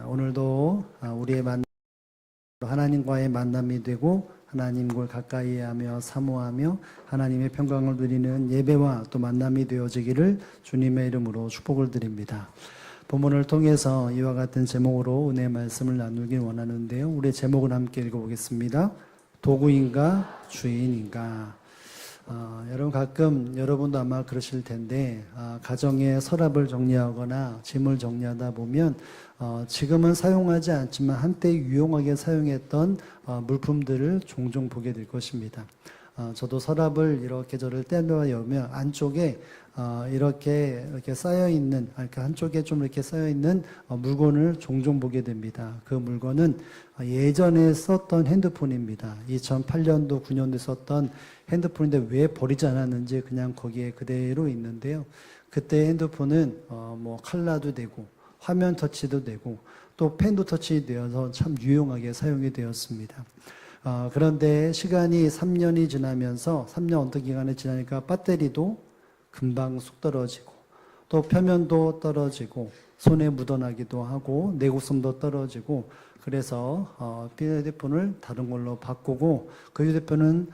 오늘도 우리의 하나님과의 만남이 되고 하나님을 가까이 하며 사모하며 하나님의 평강을 누리는 예배와 또 만남이 되어지기를 주님의 이름으로 축복을 드립니다. 본문을 통해서 이와 같은 제목으로 은혜의 말씀을 나누길 원하는데요. 우리 제목을 함께 읽어보겠습니다. 도구인가 주인인가. 여러분 가끔 여러분도 아마 그러실 텐데 가정의 서랍을 정리하거나 짐을 정리하다 보면 지금은 사용하지 않지만 한때 유용하게 사용했던 물품들을 종종 보게 될 것입니다. 저도 서랍을 이렇게 저를 떼놓아 열면 안쪽에 이렇게 쌓여 있는, 한쪽에 좀 이렇게 쌓여 있는 물건을 종종 보게 됩니다. 그 물건은 예전에 썼던 핸드폰입니다. 2008년도, 9년도에 썼던 핸드폰인데 왜 버리지 않았는지 그냥 거기에 그대로 있는데요. 그때 핸드폰은 칼라도 되고 화면 터치도 되고 또 펜도 터치되어서 참 유용하게 사용이 되었습니다. 그런데 시간이 3년이 지나면서 3년 어떤 기간이 지나니까 배터리도 금방 쑥 떨어지고 또 표면도 떨어지고 손에 묻어나기도 하고 내구성도 떨어지고 그래서 휴대폰을 다른 걸로 바꾸고 그 휴대폰은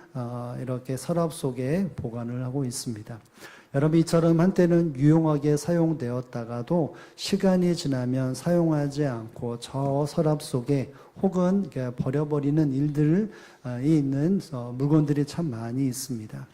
이렇게 서랍 속에 보관을 하고 있습니다. 여러분 이처럼 한때는 유용하게 사용되었다가도 시간이 지나면 사용하지 않고 저 서랍 속에 혹은 버려버리는 일들이 있는 물건들이 참 많이 있습니다.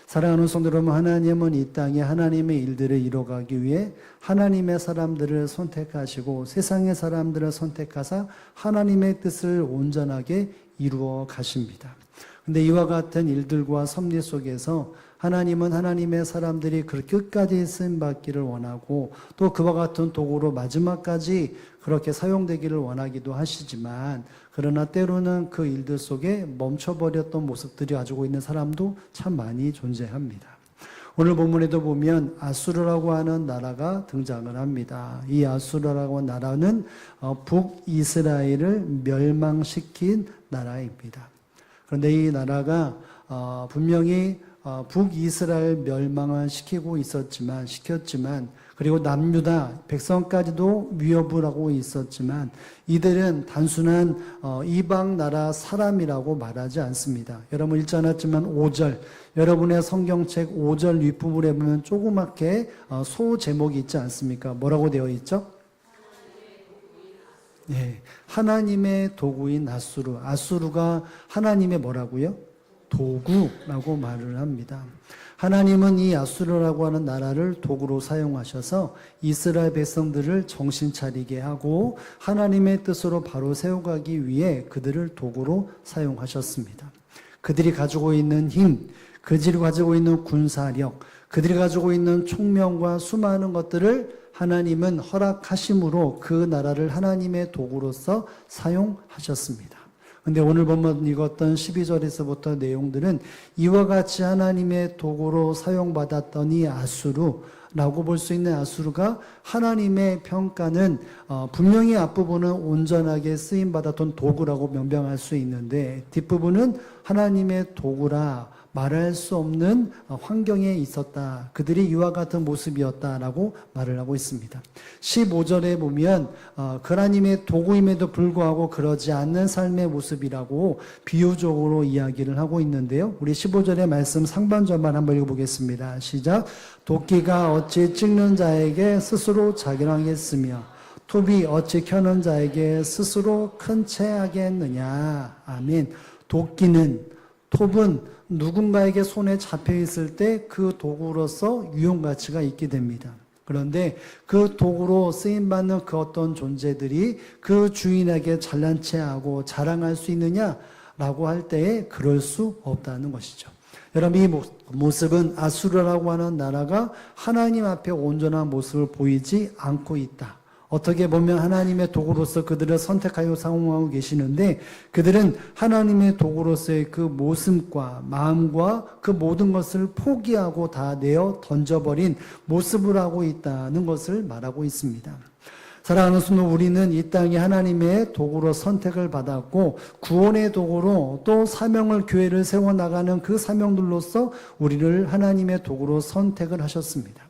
사랑하는 성도 여러분, 하나님은 이 땅에 하나님의 일들을 이뤄가기 위해 하나님의 사람들을 선택하시고 세상의 사람들을 선택하사 하나님의 뜻을 온전하게 이루어 가십니다. 근데 이와 같은 일들과 섭리 속에서 하나님은 하나님의 사람들이 그 끝까지 쓰임받기를 원하고 또 그와 같은 도구로 마지막까지 그렇게 사용되기를 원하기도 하시지만 그러나 때로는 그 일들 속에 멈춰버렸던 모습들이 가지고 있는 사람도 참 많이 존재합니다. 오늘 본문에도 보면 아수르라고 하는 나라가 등장을 합니다. 이 아수르라고 하는 나라는 북이스라엘을 멸망시킨 나라입니다. 그런데 이 나라가 분명히 북이스라엘 멸망을 시켰지만 그리고 남유다 백성까지도 위협을 하고 있었지만 이들은 단순한 이방 나라 사람이라고 말하지 않습니다. 여러분 읽지 않았지만 5절 여러분의 성경책 5절 윗부분에 보면 조그맣게 소 제목이 있지 않습니까? 뭐라고 되어 있죠? 네, 하나님의 도구인 아수르. 아수르가 하나님의 뭐라고요? 도구라고 말을 합니다. 하나님은 이 아수르라고 하는 나라를 도구로 사용하셔서 이스라엘 백성들을 정신 차리게 하고 하나님의 뜻으로 바로 세워가기 위해 그들을 도구로 사용하셨습니다. 그들이 가지고 있는 힘, 그들이 가지고 있는 군사력, 그들이 가지고 있는 총명과 수많은 것들을 하나님은 허락하심으로 그 나라를 하나님의 도구로서 사용하셨습니다. 근데 오늘 보면 읽었던 12절에서부터 내용들은 이와 같이 하나님의 도구로 사용받았던 이 아수르라고 볼 수 있는 아수르가 하나님의 평가는 분명히 앞부분은 온전하게 쓰임받았던 도구라고 명명할 수 있는데 뒷부분은 하나님의 도구라 말할 수 없는 환경에 있었다. 그들이 이와 같은 모습이었다라고 말을 하고 있습니다. 15절에 보면 그 하나님의 도구임에도 불구하고 그러지 않는 삶의 모습이라고 비유적으로 이야기를 하고 있는데요. 우리 15절의 말씀 상반절만 한번 읽어보겠습니다. 시작. 도끼가 어찌 찍는 자에게 스스로 자결하겠으며 톱이 어찌 켜는 자에게 스스로 큰 채 하겠느냐. 아멘. 도끼는 톱은 누군가에게 손에 잡혀 있을 때 그 도구로서 유용 가치가 있게 됩니다. 그런데 그 도구로 쓰임받는 그 어떤 존재들이 그 주인에게 잘난 체하고 자랑할 수 있느냐라고 할 때에 그럴 수 없다는 것이죠. 여러분 이 모습은 아수르라고 하는 나라가 하나님 앞에 온전한 모습을 보이지 않고 있다. 어떻게 보면 하나님의 도구로서 그들을 선택하여 사용하고 계시는데 그들은 하나님의 도구로서의 그 모습과 마음과 그 모든 것을 포기하고 다 내어 던져버린 모습을 하고 있다는 것을 말하고 있습니다. 사랑하는 성도, 우리는 이 땅에 하나님의 도구로 선택을 받았고 구원의 도구로 또 사명을 교회를 세워나가는 그 사명들로서 우리를 하나님의 도구로 선택을 하셨습니다.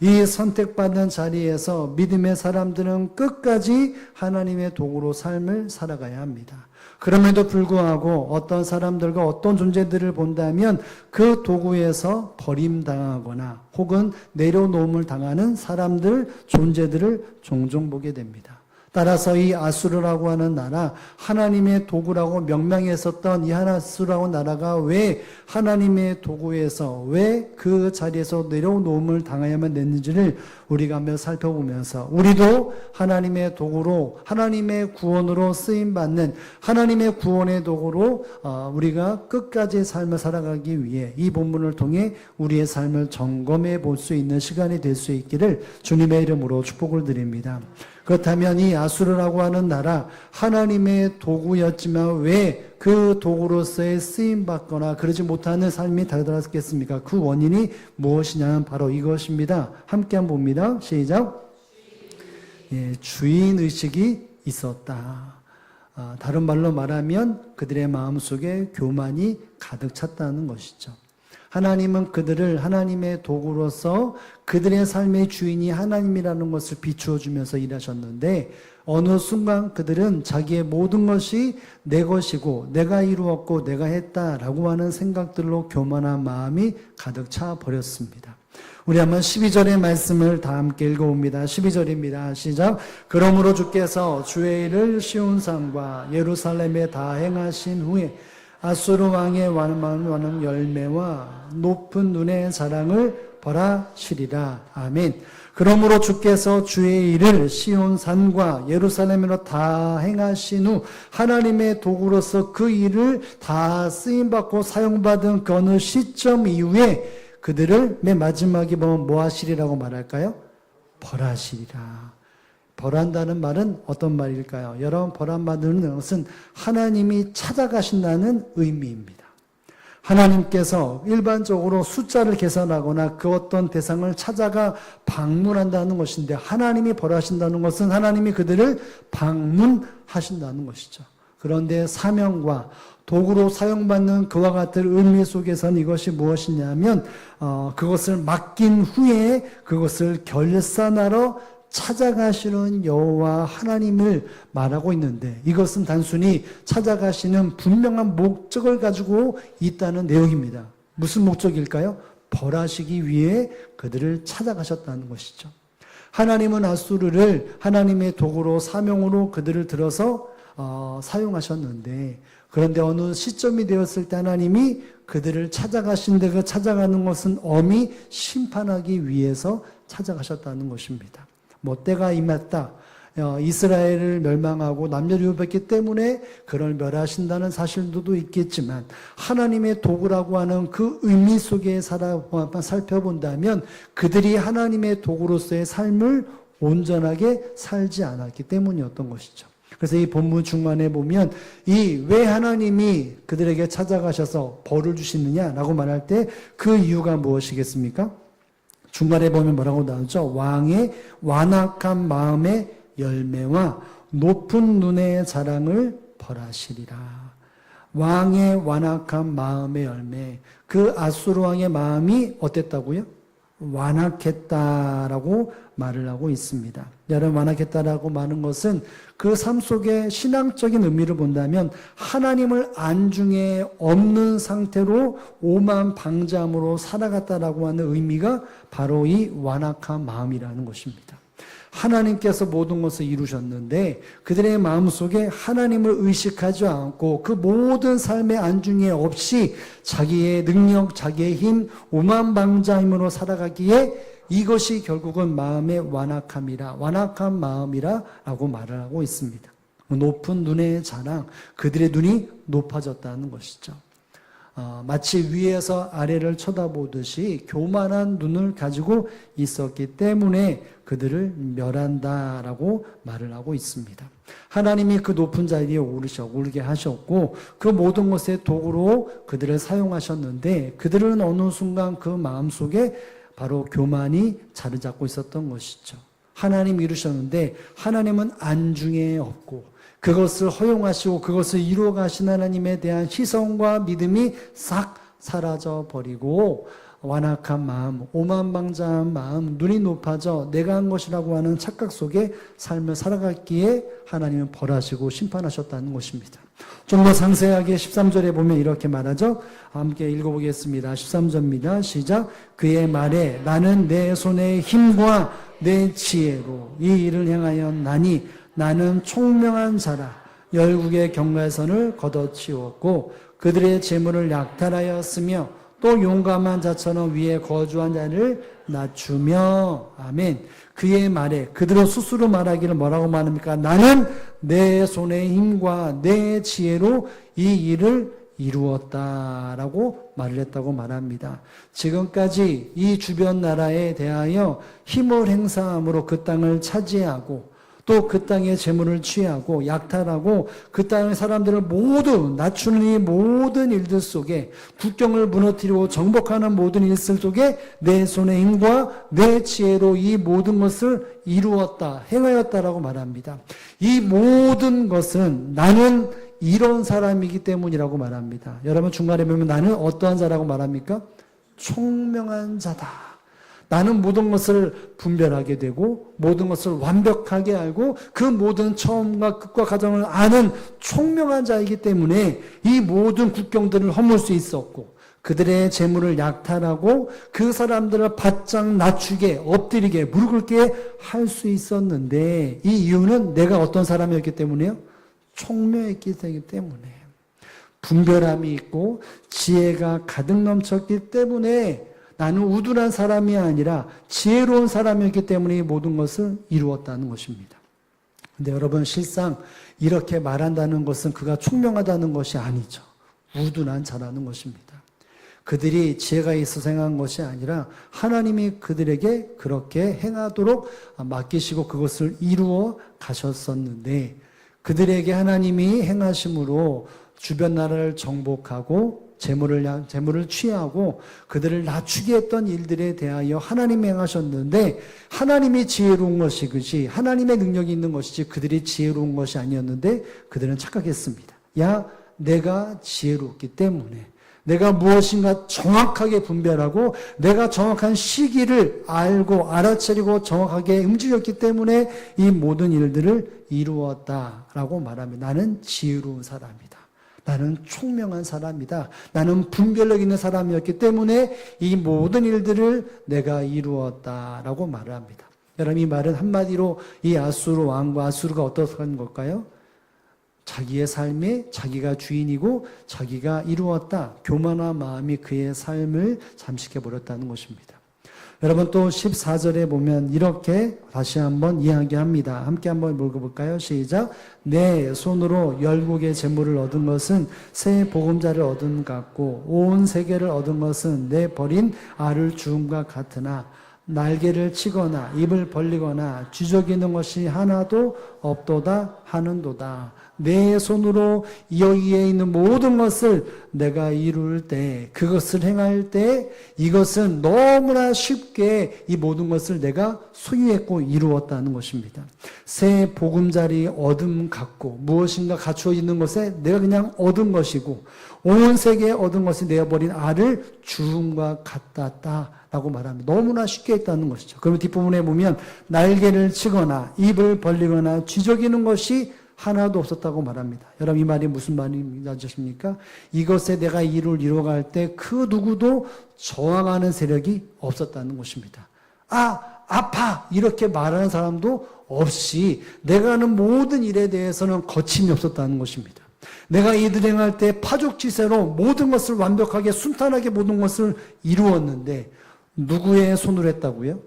이 선택받은 자리에서 믿음의 사람들은 끝까지 하나님의 도구로 삶을 살아가야 합니다. 그럼에도 불구하고 어떤 사람들과 어떤 존재들을 본다면 그 도구에서 버림당하거나 혹은 내려놓음을 당하는 사람들, 존재들을 종종 보게 됩니다. 따라서 이 아수르라고 하는 나라, 하나님의 도구라고 명명했었던 이 아수르라고 나라가 왜 하나님의 도구에서 왜 그 자리에서 내려놓음을 당해야만 됐는지를 우리가 한번 살펴보면서 우리도 하나님의 도구로 하나님의 구원으로 쓰임받는 하나님의 구원의 도구로 우리가 끝까지 삶을 살아가기 위해 이 본문을 통해 우리의 삶을 점검해 볼 수 있는 시간이 될 수 있기를 주님의 이름으로 축복을 드립니다. 그렇다면 이 아수르라고 하는 나라 하나님의 도구였지만 왜 그 도구로서의 쓰임받거나 그러지 못하는 삶이 달달했겠습니까? 그 원인이 무엇이냐면 바로 이것입니다. 함께 한번 봅니다. 시작. 주인의식이 있었다. 다른 말로 말하면 그들의 마음속에 교만이 가득 찼다는 것이죠. 하나님은 그들을 하나님의 도구로서 그들의 삶의 주인이 하나님이라는 것을 비추어 주면서 일하셨는데 어느 순간 그들은 자기의 모든 것이 내 것이고 내가 이루었고 내가 했다라고 하는 생각들로 교만한 마음이 가득 차 버렸습니다. 우리 한번 12절의 말씀을 다 함께 읽어봅니다. 12절입니다. 시작. 그러므로 주께서 주의 일을 시온산과 예루살렘에 다 행하신 후에 아수르 왕의 완한 열매와 높은 눈의 자랑을 벌하시리라. 아멘. 그러므로 주께서 주의 일을 시온산과 예루살렘으로 다 행하신 후 하나님의 도구로서 그 일을 다 쓰임받고 사용받은 그 어느 시점 이후에 그들을 맨 마지막에 보면 뭐 하시리라고 말할까요? 벌하시리라. 벌한다는 말은 어떤 말일까요? 여러분, 벌한다는 것은 하나님이 찾아가신다는 의미입니다. 하나님께서 일반적으로 숫자를 계산하거나 그 어떤 대상을 찾아가 방문한다는 것인데 하나님이 벌하신다는 것은 하나님이 그들을 방문하신다는 것이죠. 그런데 사명과 도구로 사용받는 그와 같은 의미 속에서는 이것이 무엇이냐면 그것을 맡긴 후에 그것을 결산하러 찾아가시는 여호와 하나님을 말하고 있는데 이것은 단순히 찾아가시는 분명한 목적을 가지고 있다는 내용입니다. 무슨 목적일까요? 벌하시기 위해 그들을 찾아가셨다는 것이죠. 하나님은 아수르를 하나님의 도구로 사명으로 그들을 들어서 사용하셨는데 그런데 어느 시점이 되었을 때 하나님이 그들을 찾아가신데 그 찾아가는 것은 엄히 심판하기 위해서 찾아가셨다는 것입니다. 뭐 때가 임했다. 이스라엘을 멸망하고 남녀유업했기 때문에 그를 멸하신다는 사실도 있겠지만 하나님의 도구라고 하는 그 의미 속에 살펴본다면 그들이 하나님의 도구로서의 삶을 온전하게 살지 않았기 때문이었던 것이죠. 그래서 이 본문 중간에 보면 이 왜 하나님이 그들에게 찾아가셔서 벌을 주시느냐라고 말할 때 그 이유가 무엇이겠습니까? 중간에 보면 뭐라고 나오죠? 왕의 완악한 마음의 열매와 높은 눈의 자랑을 벌하시리라. 왕의 완악한 마음의 열매. 그 아수르 왕의 마음이 어땠다고요? 완악했다라고 말을 하고 있습니다. 여러분, 완악했다라고 말하는 것은 그 삶 속에 신앙적인 의미를 본다면 하나님을 안중에 없는 상태로 오만방자함으로 살아갔다라고 하는 의미가 바로 이 완악한 마음이라는 것입니다. 하나님께서 모든 것을 이루셨는데 그들의 마음속에 하나님을 의식하지 않고 그 모든 삶의 안중에 없이 자기의 능력, 자기의 힘, 오만방자함으로 살아가기에 이것이 결국은 마음의 완악한 마음이라고 말을 하고 있습니다. 높은 눈의 자랑, 그들의 눈이 높아졌다는 것이죠. 마치 위에서 아래를 쳐다보듯이 교만한 눈을 가지고 있었기 때문에 그들을 멸한다라고 말을 하고 있습니다. 하나님이 그 높은 자리에 오르게 하셨고 그 모든 것의 도구로 그들을 사용하셨는데 그들은 어느 순간 그 마음속에 바로 교만이 자리 잡고 있었던 것이죠. 하나님 이루셨는데 하나님은 안중에 없고 그것을 허용하시고 그것을 이루어 가신 하나님에 대한 희성과 믿음이 싹 사라져 버리고 완악한 마음, 오만방자한 마음, 눈이 높아져 내가 한 것이라고 하는 착각 속에 삶을 살아갔기에 하나님은 벌하시고 심판하셨다는 것입니다. 좀 더 상세하게 13절에 보면 이렇게 말하죠. 함께 읽어보겠습니다. 13절입니다. 시작. 그의 말에 나는 내 손의 힘과 내 지혜로 이 일을 행하였나니 나는 총명한 자라. 열국의 경계선을 걷어치웠고 그들의 재물을 약탈하였으며 또 용감한 자처럼 위에 거주한 자를 낮추며 아멘. 그의 말에 그들은 스스로 말하기를 뭐라고 말합니까? 나는 내 손의 힘과 내 지혜로 이 일을 이루었다라고 말을 했다고 말합니다. 지금까지 이 주변 나라에 대하여 힘을 행사함으로 그 땅을 차지하고 또 그 땅의 재물을 취하고 약탈하고 그 땅의 사람들을 모두 낮추는 이 모든 일들 속에 국경을 무너뜨리고 정복하는 모든 일들 속에 내 손의 힘과 내 지혜로 이 모든 것을 이루었다, 행하였다라고 말합니다. 이 모든 것은 나는 이런 사람이기 때문이라고 말합니다. 여러분 중간에 보면 나는 어떠한 자라고 말합니까? 총명한 자다. 나는 모든 것을 분별하게 되고 모든 것을 완벽하게 알고 그 모든 처음과 끝과 과정을 아는 총명한 자이기 때문에 이 모든 국경들을 허물 수 있었고 그들의 재물을 약탈하고 그 사람들을 바짝 낮추게 엎드리게 무릎 꿇게 할 수 있었는데 이 이유는 내가 어떤 사람이었기 때문에요? 총명했기 때문에 분별함이 있고 지혜가 가득 넘쳤기 때문에 나는 우둔한 사람이 아니라 지혜로운 사람이었기 때문에 이 모든 것을 이루었다는 것입니다. 근데 여러분 실상 이렇게 말한다는 것은 그가 총명하다는 것이 아니죠. 우둔한 자라는 것입니다. 그들이 지혜가 있어서 행한 것이 아니라 하나님이 그들에게 그렇게 행하도록 맡기시고 그것을 이루어 가셨었는데 그들에게 하나님이 행하심으로 주변 나라를 정복하고 재물을 취하고 그들을 낮추게 했던 일들에 대하여 하나님이 행하셨는데 하나님이 지혜로운 것이지 하나님의 능력이 있는 것이지 그들이 지혜로운 것이 아니었는데 그들은 착각했습니다. 야, 내가 지혜롭기 때문에 내가 무엇인가 정확하게 분별하고 내가 정확한 시기를 알고 알아차리고 정확하게 움직였기 때문에 이 모든 일들을 이루었다라고 말합니다. 나는 지혜로운 사람이다. 나는 총명한 사람이다. 나는 분별력 있는 사람이었기 때문에 이 모든 일들을 내가 이루었다라고 말을 합니다. 여러분 이 말은 한마디로 이 아수르 왕과 아수르가 어떤 걸까요? 자기의 삶에 자기가 주인이고 자기가 이루었다. 교만한 마음이 그의 삶을 잠식해버렸다는 것입니다. 여러분 또 14절에 보면 이렇게 다시 한번 이야기합니다. 함께 한번 읽어볼까요? 시작. 내 손으로 열국의 재물을 얻은 것은 새 보금자를 얻은 것 같고 온 세계를 얻은 것은 내 버린 알을 주음과 같으나 날개를 치거나 입을 벌리거나 쥐저기는 것이 하나도 없도다 하는도다. 내 손으로 여기에 있는 모든 것을 내가 이룰 때 그것을 행할 때 이것은 너무나 쉽게 이 모든 것을 내가 소유했고 이루었다는 것입니다. 새 보금자리 얻음 같고 무엇인가 갖추어 있는 것에 내가 그냥 얻은 것이고 온 세계에 얻은 것이 내어버린 알을 주음과 같았다 라고 말합니다. 너무나 쉽게 했다는 것이죠. 그러면 뒷부분에 보면 날개를 치거나 입을 벌리거나 쥐저기는 것이 하나도 없었다고 말합니다. 여러분 이 말이 무슨 말이십니까? 이것에 내가 일을 이루어갈 때 그 누구도 저항하는 세력이 없었다는 것입니다. 아파 이렇게 말하는 사람도 없이 내가 하는 모든 일에 대해서는 거침이 없었다는 것입니다. 내가 이들 행할 때 파죽지세로 모든 것을 완벽하게 순탄하게 모든 것을 이루었는데 누구의 손으로 했다고요?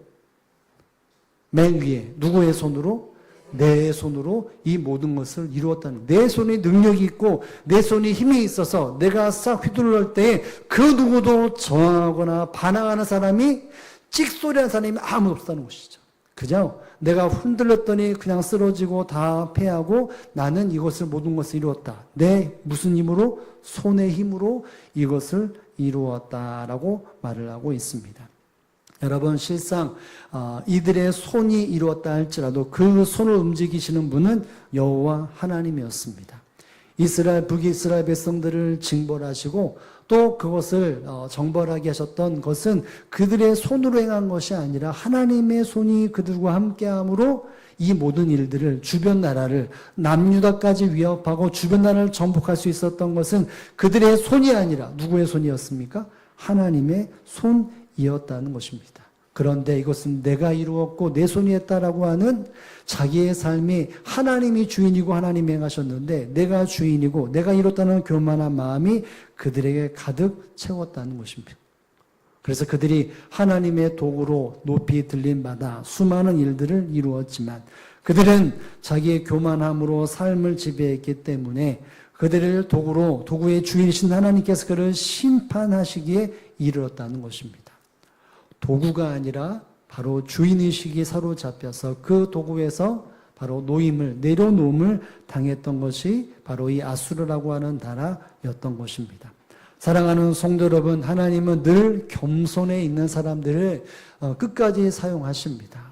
맨 위에 누구의 손으로? 내 손으로 이 모든 것을 이루었다는 내 손에 능력이 있고 내 손에 힘이 있어서 내가 싹 휘둘러올 때 그 누구도 저항하거나 반항하는 사람이 찍소리하는 사람이 아무도 없다는 것이죠. 그죠? 내가 흔들렸더니 그냥 쓰러지고 다 패하고 나는 이것을 모든 것을 이루었다. 내 무슨 힘으로? 손의 힘으로 이것을 이루었다라고 말을 하고 있습니다. 여러분 실상 이들의 손이 이루었다 할지라도 그 손을 움직이시는 분은 여호와 하나님이었습니다. 북이스라엘 백성들을 징벌하시고 또 그것을 정벌하게 하셨던 것은 그들의 손으로 행한 것이 아니라 하나님의 손이 그들과 함께함으로 이 모든 일들을 주변 나라를 남유다까지 위협하고 주변 나라를 정복할 수 있었던 것은 그들의 손이 아니라 누구의 손이었습니까? 하나님의 손이었다는 것입니다. 그런데 이것은 내가 이루었고 내 손이 했다라고 하는 자기의 삶이 하나님이 주인이고 하나님이 행하셨는데 내가 주인이고 내가 이뤘다는 교만한 마음이 그들에게 가득 채웠다는 것입니다. 그래서 그들이 하나님의 도구로 높이 들린 바다 수많은 일들을 이루었지만 그들은 자기의 교만함으로 삶을 지배했기 때문에 그들을 도구의 주인이신 하나님께서 그를 심판하시기에 이르렀다는 것입니다. 도구가 아니라 바로 주인의식이 사로잡혀서 그 도구에서 바로 내려놓음을 당했던 것이 바로 이 아수르라고 하는 나라였던 것입니다. 사랑하는 성도 여러분, 하나님은 늘 겸손에 있는 사람들을 끝까지 사용하십니다.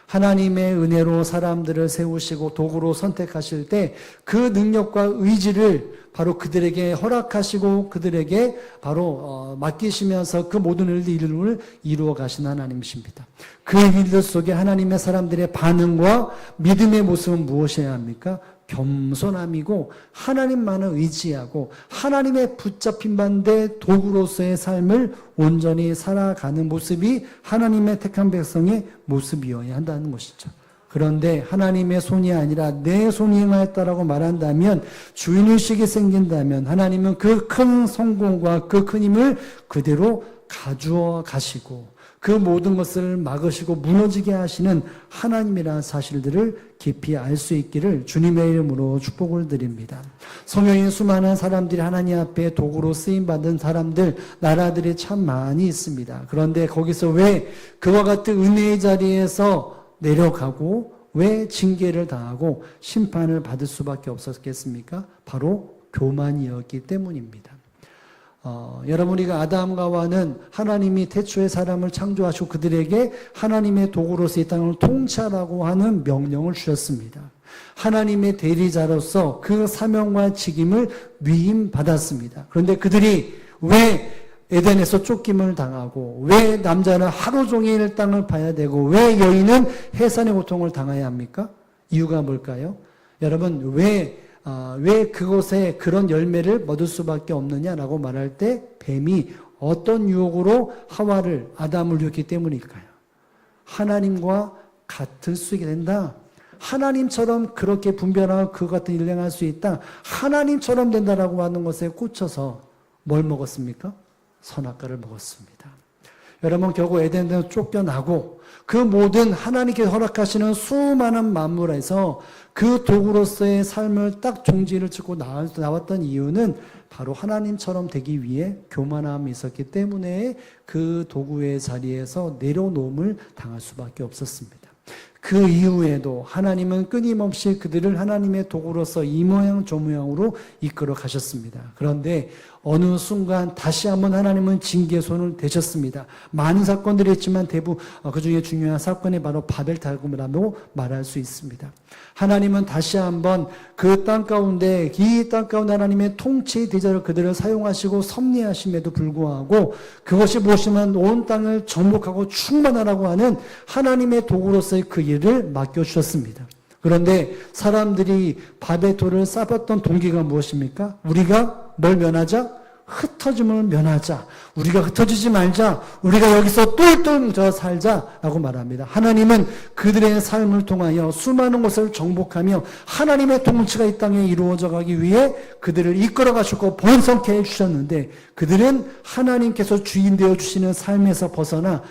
하나님의 은혜로 사람들을 세우시고 도구로 선택하실 때 그 능력과 의지를 바로 그들에게 허락하시고 그들에게 바로 맡기시면서 그 모든 일을 이루어 가신 하나님이십니다. 그 일들 속에 하나님의 사람들의 반응과 믿음의 모습은 무엇이어야 합니까? 겸손함이고 하나님만을 의지하고 하나님의 붙잡힌 반대 도구로서의 삶을 온전히 살아가는 모습이 하나님의 택한 백성의 모습이어야 한다는 것이죠. 그런데 하나님의 손이 아니라 내 손이 행하였다라고 말한다면 주인의식이 생긴다면 하나님은 그 큰 성공과 그 큰 힘을 그대로 가주어 가시고 그 모든 것을 막으시고 무너지게 하시는 하나님이라는 사실들을 깊이 알 수 있기를 주님의 이름으로 축복을 드립니다. 성경에 수많은 사람들이 하나님 앞에 도구로 쓰임받은 사람들, 나라들이 참 많이 있습니다. 그런데 거기서 왜 그와 같은 은혜의 자리에서 내려가고 왜 징계를 당하고 심판을 받을 수밖에 없었겠습니까? 바로 교만이었기 때문입니다. 여러분, 우리가 아담과 하와는 하나님이 태초에 사람을 창조하시고 그들에게 하나님의 도구로서 이 땅을 통치하라고 하는 명령을 주셨습니다. 하나님의 대리자로서 그 사명과 직임을 위임받았습니다. 그런데 그들이 왜 에덴에서 쫓김을 당하고 왜 남자는 하루 종일 땅을 파야 되고 왜 여인은 해산의 고통을 당해야 합니까? 이유가 뭘까요? 여러분, 왜 그곳에 그런 열매를 얻을 수밖에 없느냐라고 말할 때 뱀이 어떤 유혹으로 아담을 유혹했기 때문일까요? 하나님과 같을 수 있게 된다. 하나님처럼 그렇게 분별하고 그 같은 일을 행할 수 있다. 하나님처럼 된다라고 하는 것에 꽂혀서 뭘 먹었습니까? 선악과를 먹었습니다. 여러분, 결국 에덴에서 쫓겨나고 그 모든 하나님께 허락하시는 수많은 만물에서 그 도구로서의 삶을 딱 종지를 찍고 나왔던 이유는 바로 하나님처럼 되기 위해 교만함이 있었기 때문에 그 도구의 자리에서 내려놓음을 당할 수밖에 없었습니다. 그 이후에도 하나님은 끊임없이 그들을 하나님의 도구로서 이 모양 저 모양으로 이끌어 가셨습니다. 그런데 어느 순간 다시 한번 하나님은 징계의 손을 대셨습니다. 많은 사건들이 있지만 대부분 그 중에 중요한 사건이 바로 바벨 탈궁이라고 말할 수 있습니다. 하나님은 다시 한번 그 땅 가운데 하나님의 통치 대자로 그들을 사용하시고 섭리하심에도 불구하고 그것이 무엇이면 온 땅을 정복하고 충만하라고 하는 하나님의 도구로서의 그 일을 맡겨주셨습니다. 그런데 사람들이 바벨 돌을 쌓았던 동기가 무엇입니까? 우리가 뭘 면하자? 흩어짐을 면하자. 우리가 흩어지지 말자. 우리가 여기서 똘똘 뭉쳐 살자라고 말합니다. 하나님은 그들의 삶을 통하여 수많은 것을 정복하며 하나님의 통치가 이 땅에 이루어져 가기 위해 그들을 이끌어 가시고 번성케 해주셨는데 그들은 하나님께서 주인 되어 주시는 삶에서 벗어나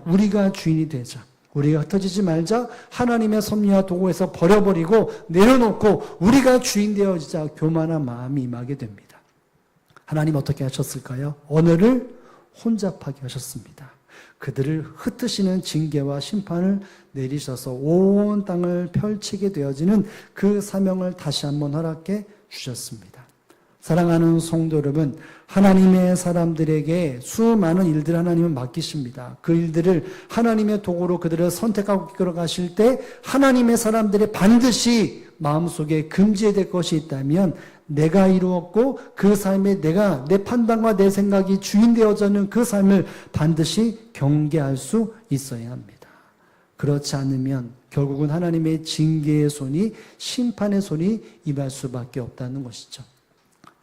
우리가 주인이 되자. 우리가 흩어지지 말자. 하나님의 섭리와 도구에서 버려버리고 내려놓고 우리가 주인 되어지자. 교만한 마음이 임하게 됩니다. 하나님 어떻게 하셨을까요? 언어를 혼잡하게 하셨습니다. 그들을 흩으시는 징계와 심판을 내리셔서 온 땅을 펼치게 되어지는 그 사명을 다시 한번 허락해 주셨습니다. 사랑하는 성도 여러분, 하나님의 사람들에게 수많은 일들을 하나님은 맡기십니다. 그 일들을 하나님의 도구로 그들을 선택하고 이끌어 가실 때 하나님의 사람들이 반드시 마음속에 금지해야 될 것이 있다면 내가 이루었고 그 삶에 내가 내 판단과 내 생각이 주인 되어져는 그 삶을 반드시 경계할 수 있어야 합니다. 그렇지 않으면 결국은 하나님의 징계의 손이, 심판의 손이 임할 수밖에 없다는 것이죠.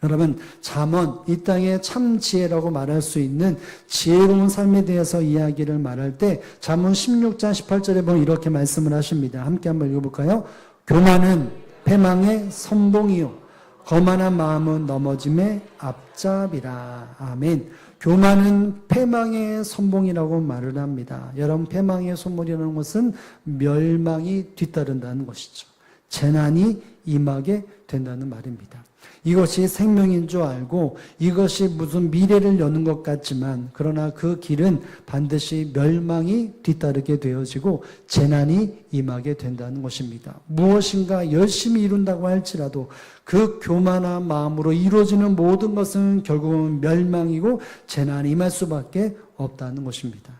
여러분, 잠언, 이 땅의 참 지혜라고 말할 수 있는 지혜로운 삶에 대해서 이야기를 말할 때 잠언 16장 18절에 보면 이렇게 말씀을 하십니다. 함께 한번 읽어볼까요? 교만은 패망의 선봉이요 거만한 마음은 넘어짐의 앞잡이라. 아멘. 교만은 패망의 선봉이라고 말을 합니다. 여러분, 패망의 선봉이라는 것은 멸망이 뒤따른다는 것이죠. 재난이 임하게 된다는 말입니다. 이것이 생명인 줄 알고 이것이 무슨 미래를 여는 것 같지만 그러나 그 길은 반드시 멸망이 뒤따르게 되어지고 재난이 임하게 된다는 것입니다. 무엇인가 열심히 이룬다고 할지라도 그 교만한 마음으로 이루어지는 모든 것은 결국은 멸망이고 재난이 임할 수밖에 없다는 것입니다.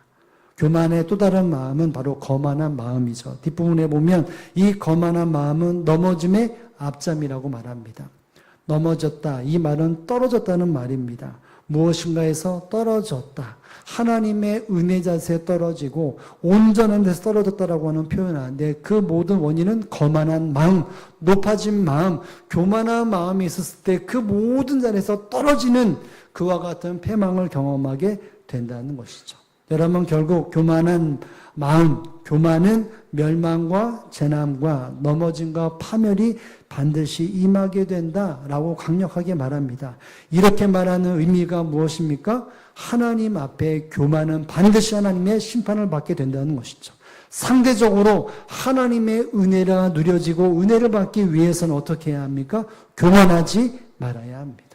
교만의 또 다른 마음은 바로 거만한 마음이죠. 뒷부분에 보면 이 거만한 마음은 넘어짐의 앞잠이라고 말합니다. 넘어졌다. 이 말은 떨어졌다는 말입니다. 무엇인가에서 떨어졌다. 하나님의 은혜 자세에 떨어지고 온전한 데서 떨어졌다라고 하는 표현하는데 그 모든 원인은 거만한 마음, 높아진 마음, 교만한 마음이 있었을 때 그 모든 자리에서 떨어지는 그와 같은 패망을 경험하게 된다는 것이죠. 여러분, 결국 교만한 마음, 교만은 멸망과 재난과 넘어짐과 파멸이 반드시 임하게 된다라고 강력하게 말합니다. 이렇게 말하는 의미가 무엇입니까? 하나님 앞에 교만은 반드시 하나님의 심판을 받게 된다는 것이죠. 상대적으로 하나님의 은혜가 누려지고 은혜를 받기 위해서는 어떻게 해야 합니까? 교만하지 말아야 합니다.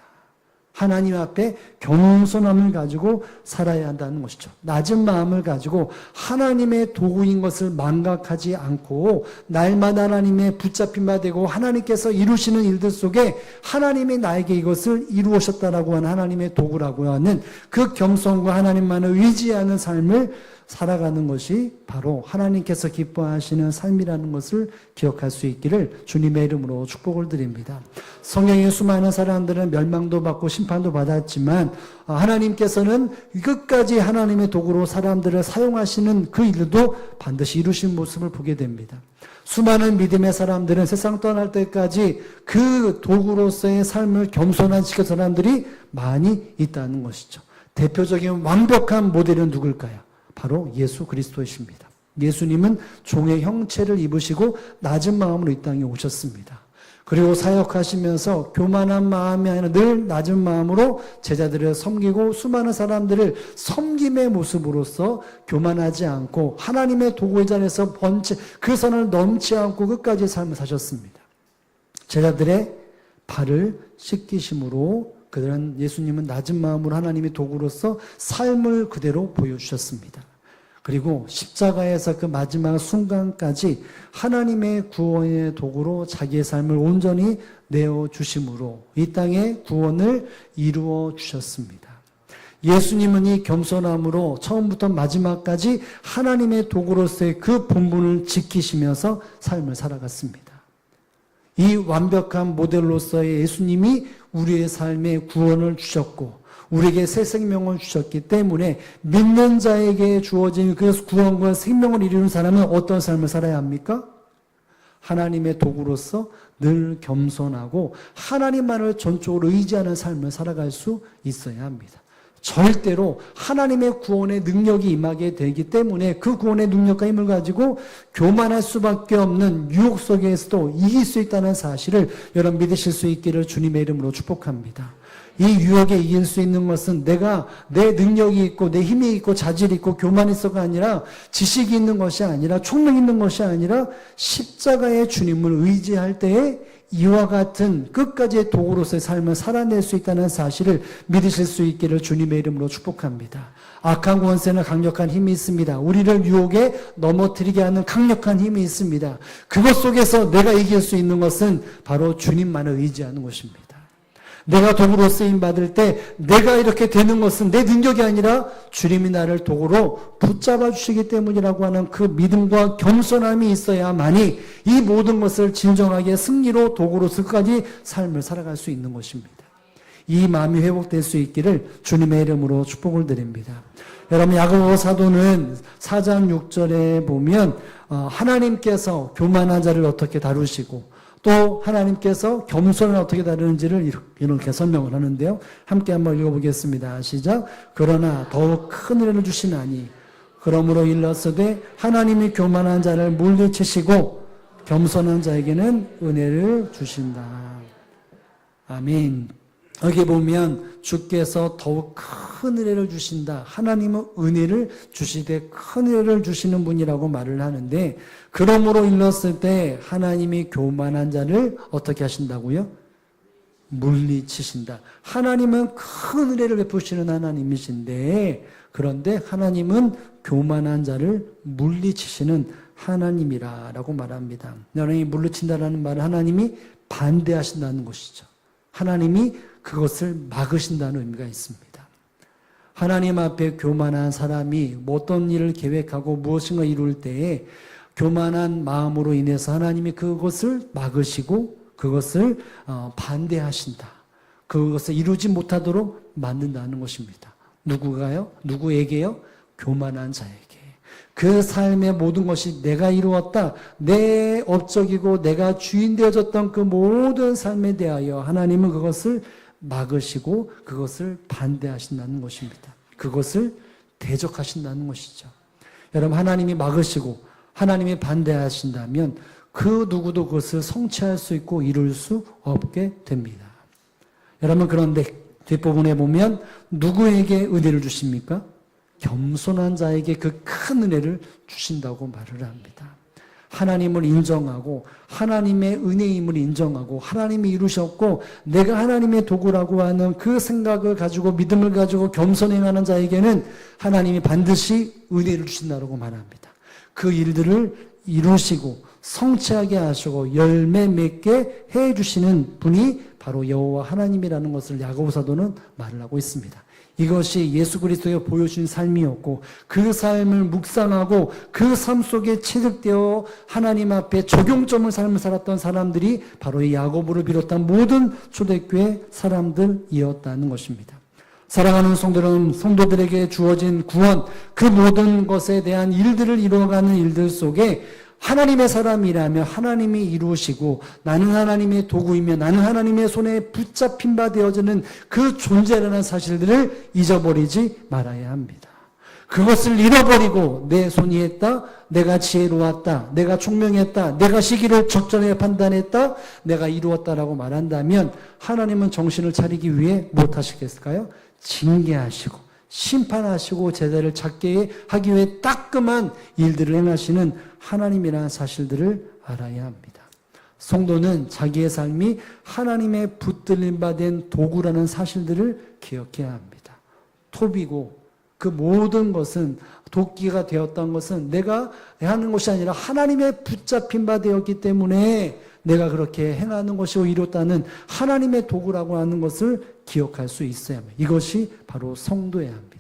하나님 앞에 겸손함을 가지고 살아야 한다는 것이죠. 낮은 마음을 가지고 하나님의 도구인 것을 망각하지 않고 날마다 하나님의 붙잡힌 바 되고 하나님께서 이루시는 일들 속에 하나님이 나에게 이것을 이루셨다라고 하는 하나님의 도구라고 하는 그 겸손과 하나님만을 의지하는 삶을 살아가는 것이 바로 하나님께서 기뻐하시는 삶이라는 것을 기억할 수 있기를 주님의 이름으로 축복을 드립니다. 성경의 수많은 사람들은 멸망도 받고 심판도 받았지만 하나님께서는 끝까지 하나님의 도구로 사람들을 사용하시는 그 일도 반드시 이루신 모습을 보게 됩니다. 수많은 믿음의 사람들은 세상 떠날 때까지 그 도구로서의 삶을 겸손한 지킬 사람들이 많이 있다는 것이죠. 대표적인 완벽한 모델은 누굴까요? 바로 예수 그리스도이십니다. 예수님은 종의 형체를 입으시고 낮은 마음으로 이 땅에 오셨습니다. 그리고 사역하시면서 교만한 마음이 아니라 늘 낮은 마음으로 제자들을 섬기고 수많은 사람들을 섬김의 모습으로서 교만하지 않고 하나님의 도구의 자리에서 그 선을 넘지 않고 끝까지 삶을 사셨습니다. 제자들의 발을 씻기심으로 그들은 예수님은 낮은 마음으로 하나님의 도구로서 삶을 그대로 보여주셨습니다. 그리고 십자가에서 그 마지막 순간까지 하나님의 구원의 도구로 자기의 삶을 온전히 내어주심으로 이 땅의 구원을 이루어 주셨습니다. 예수님은 이 겸손함으로 처음부터 마지막까지 하나님의 도구로서의 그 본분을 지키시면서 삶을 살아갔습니다. 이 완벽한 모델로서의 예수님이 우리의 삶에 구원을 주셨고 우리에게 새 생명을 주셨기 때문에 믿는 자에게 주어진 그 구원과 생명을 이루는 사람은 어떤 삶을 살아야 합니까? 하나님의 도구로서 늘 겸손하고 하나님만을 전적으로 의지하는 삶을 살아갈 수 있어야 합니다. 절대로 하나님의 구원의 능력이 임하게 되기 때문에 그 구원의 능력과 힘을 가지고 교만할 수밖에 없는 유혹 속에서도 이길 수 있다는 사실을 여러분 믿으실 수 있기를 주님의 이름으로 축복합니다. 이 유혹에 이길 수 있는 것은 내가 내 능력이 있고 내 힘이 있고 자질이 있고 교만이 있어가 아니라 지식이 있는 것이 아니라 총명이 있는 것이 아니라 십자가의 주님을 의지할 때에 이와 같은 끝까지의 도구로서의 삶을 살아낼 수 있다는 사실을 믿으실 수 있기를 주님의 이름으로 축복합니다. 악한 권세는 강력한 힘이 있습니다. 우리를 유혹에 넘어뜨리게 하는 강력한 힘이 있습니다. 그것 속에서 내가 이길 수 있는 것은 바로 주님만을 의지하는 것입니다. 내가 도구로 쓰임 받을 때 내가 이렇게 되는 것은 내 능력이 아니라 주님이 나를 도구로 붙잡아 주시기 때문이라고 하는 그 믿음과 겸손함이 있어야만이 이 모든 것을 진정하게 승리로 도구로서까지 삶을 살아갈 수 있는 것입니다. 이 마음이 회복될 수 있기를 주님의 이름으로 축복을 드립니다. 여러분, 야고보 사도는 4장 6절에 보면 하나님께서 교만한 자를 어떻게 다루시고 또 하나님께서 겸손을 어떻게 다루는지를 이렇게 설명을 하는데요. 함께 한번 읽어보겠습니다. 시작. 그러나 더욱 큰 은혜를 주시나니 그러므로 일렀으되 하나님이 교만한 자를 물리치시고 겸손한 자에게는 은혜를 주신다. 아멘. 여기 보면 주께서 더욱 큰 은혜를 주신다. 하나님은 은혜를 주시되 큰 은혜를 주시는 분이라고 말을 하는데, 그러므로 일렀을 때 하나님이 교만한 자를 어떻게 하신다고요? 물리치신다. 하나님은 큰 은혜를 베푸시는 하나님이신데, 그런데 하나님은 교만한 자를 물리치시는 하나님이라고 말합니다. 여러분이 물리친다라는 말은 하나님이 반대하신다는 것이죠. 하나님이 그것을 막으신다는 의미가 있습니다. 하나님 앞에 교만한 사람이 어떤 일을 계획하고 무엇인가 이룰 때에 교만한 마음으로 인해서 하나님이 그것을 막으시고 그것을 반대하신다. 그것을 이루지 못하도록 만든다는 것입니다. 누구가요? 누구에게요? 교만한 자에게. 그 삶의 모든 것이 내가 이루었다, 내 업적이고 내가 주인 되어졌던 그 모든 삶에 대하여 하나님은 그것을 막으시고 그것을 반대하신다는 것입니다. 그것을 대적하신다는 것이죠. 여러분, 하나님이 막으시고 하나님이 반대하신다면 그 누구도 그것을 성취할 수 있고 이룰 수 없게 됩니다. 여러분, 그런데 뒷부분에 보면 누구에게 은혜를 주십니까? 겸손한 자에게 그 큰 은혜를 주신다고 말을 합니다. 하나님을 인정하고 하나님의 은혜임을 인정하고 하나님이 이루셨고 내가 하나님의 도구라고 하는 그 생각을 가지고 믿음을 가지고 겸손행하는 자에게는 하나님이 반드시 은혜를 주신다고 말합니다. 그 일들을 이루시고 성취하게 하시고 열매 맺게 해주시는 분이 바로 여호와 하나님이라는 것을 야고보 사도는 말을 하고 있습니다. 이것이 예수 그리스도가 보여준 삶이었고 그 삶을 묵상하고 그 삶 속에 체득되어 하나님 앞에 적용점을 삶을 살았던 사람들이 바로 이 야고보를 비롯한 모든 초대교회 사람들이었다는 것입니다. 사랑하는 성도들에게 주어진 구원, 그 모든 것에 대한 일들을 이루어가는 일들 속에 하나님의 사람이라며 하나님이 이루시고 나는 하나님의 도구이며 나는 하나님의 손에 붙잡힌 바 되어지는 그 존재라는 사실들을 잊어버리지 말아야 합니다. 그것을 잃어버리고 내 손이 했다, 내가 지혜로웠다, 내가 총명했다, 내가 시기를 적절하게 판단했다, 내가 이루었다라고 말한다면 하나님은 정신을 차리기 위해 무엇하시겠을까요? 징계하시고 심판하시고 제자를 찾게 하기 위해 따끔한 일들을 행하시는 하나님이라는 사실들을 알아야 합니다. 성도는 자기의 삶이 하나님의 붙들림 받은 도구라는 사실들을 기억해야 합니다. 톱이고 그 모든 것은 도끼가 되었던 것은 내가 하는 것이 아니라 하나님의 붙잡힌 바 되었기 때문에 내가 그렇게 행하는 것이고 이뤘다는 하나님의 도구라고 하는 것을 기억할 수 있어야 합니다. 이것이 바로 성도여야 합니다.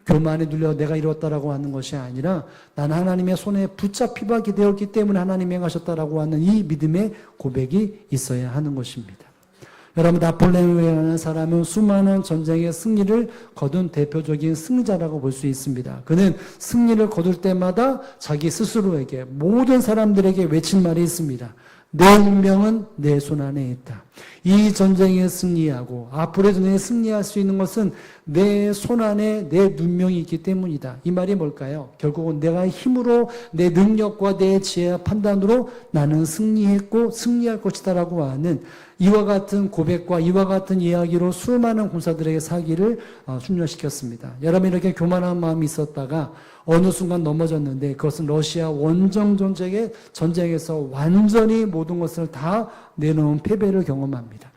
교만에 눌려 내가 이뤘다라고 하는 것이 아니라 나는 하나님의 손에 붙잡히게 되었기 때문에 하나님이 행하셨다라고 하는 이 믿음의 고백이 있어야 하는 것입니다. 여러분, 나폴레옹이라는 사람은 수많은 전쟁의 승리를 거둔 대표적인 승자라고 볼 수 있습니다. 그는 승리를 거둘 때마다 자기 스스로에게 모든 사람들에게 외친 말이 있습니다. 내 운명은 내 손 안에 있다. 이 전쟁에 승리하고 앞으로의 전쟁에 승리할 수 있는 것은 내 손 안에 내 운명이 있기 때문이다. 이 말이 뭘까요? 결국은 내가 힘으로 내 능력과 내 지혜와 판단으로 나는 승리했고 승리할 것이다라고 하는 이와 같은 고백과 이와 같은 이야기로 수많은 군사들에게 사기를 순려시켰습니다. 여러분, 이렇게 교만한 마음이 있었다가 어느 순간 넘어졌는데 그것은 러시아 원정 전쟁에서 완전히 모든 것을 다 내놓은 패배를 경험합니다.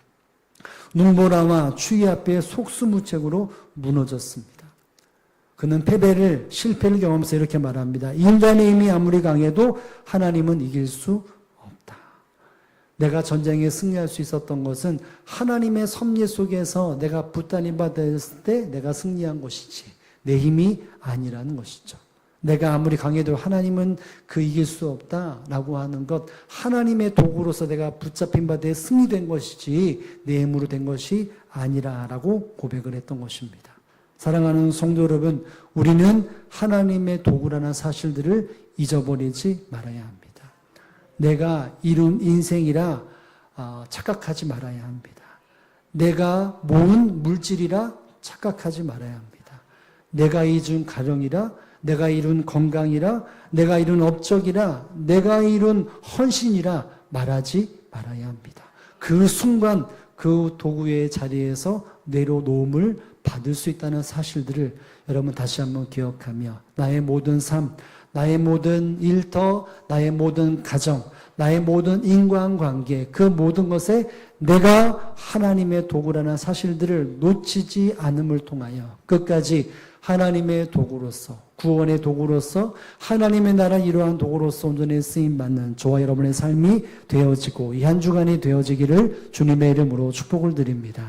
눈보라와 추위 앞에 속수무책으로 무너졌습니다. 그는 실패를 경험해서 이렇게 말합니다. 인간의 힘이 아무리 강해도 하나님은 이길 수 없다. 내가 전쟁에 승리할 수 있었던 것은 하나님의 섭리 속에서 내가 붙들림 받았을 때 내가 승리한 것이지 내 힘이 아니라는 것이죠. 내가 아무리 강해도 하나님은 그 이길 수 없다라고 하는 것, 하나님의 도구로서 내가 붙잡힌 바에 승리된 것이지 내 힘으로 된 것이 아니라라고 고백을 했던 것입니다. 사랑하는 성도 여러분, 우리는 하나님의 도구라는 사실들을 잊어버리지 말아야 합니다. 내가 이룬 인생이라 착각하지 말아야 합니다. 내가 모은 물질이라 착각하지 말아야 합니다. 내가 이룬 가정이라, 내가 이룬 건강이라, 내가 이룬 업적이라, 내가 이룬 헌신이라 말하지 말아야 합니다. 그 순간 그 도구의 자리에서 내려놓음을 받을 수 있다는 사실들을 여러분 다시 한번 기억하며 나의 모든 삶, 나의 모든 일터, 나의 모든 가정, 나의 모든 인간관계, 그 모든 것에 내가 하나님의 도구라는 사실들을 놓치지 않음을 통하여 끝까지 하나님의 도구로서, 구원의 도구로서, 하나님의 나라 이러한 도구로서 온전히 쓰임받는 저와 여러분의 삶이 되어지고 이 한 주간이 되어지기를 주님의 이름으로 축복을 드립니다.